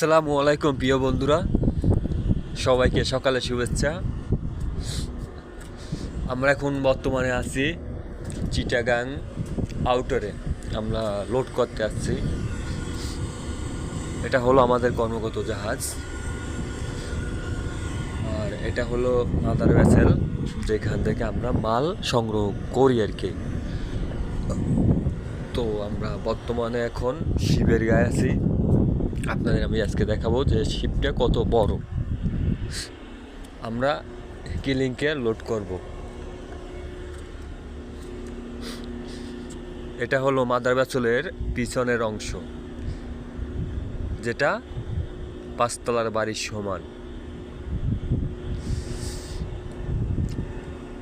আসসালামু আলাইকুম প্রিয় বন্ধুরা, সবাইকে সকালে শুভেচ্ছা। আমরা এখন বর্তমানে আছি চিটাগাং আউটারে। আমরা লোড করতে আসছি। এটা হলো আমাদের কর্মগত জাহাজ, আর এটা হলো মাদার ভেসেল, যেখান থেকে আমরা মাল সংগ্রহ করি আর কি। তো আমরা বর্তমানে এখন শিপের গায়ে আছি। আপনাদের আমি আজকে দেখাবো যে শিপটা কত বড়। আমরা কিলিংকে লোড করব। এটা হলো মাদার ভেসেলের পিছনের অংশ, যেটা 5 তলার বাড়ির সমান।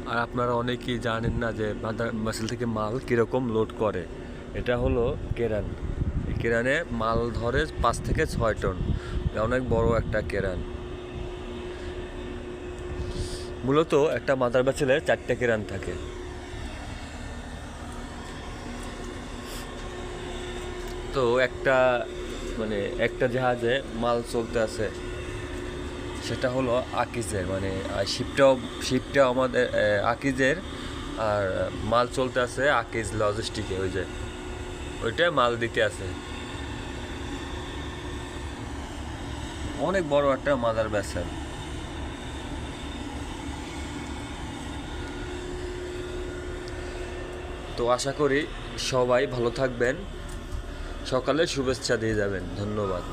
আর আপনারা অনেকেই জানেন না যে মাদার ভেসেল থেকে মাল কীরকম লোড করে। এটা হলো কেরান। এই কেরানে মাল ধরে 5 থেকে 6 টন। অনেক বড় একটা কেরান। মূলত একটা মাদার ভেসেলের 4টে কেরান থাকে। তো একটা জাহাজে মাল চলতে আছে, সেটা হলো আকিজের, শিপটাও আমাদের আকিজের। আর মাল চলতে আছে আকিজ লজিস্টিকে, ওইটা মাল দিতে আছে। অনেক বড় একটা মাদার ভেসেল। তো আশা করি সবাই ভালো থাকবেন, সকালে শুভেচ্ছা দিয়ে যাবেন। ধন্যবাদ।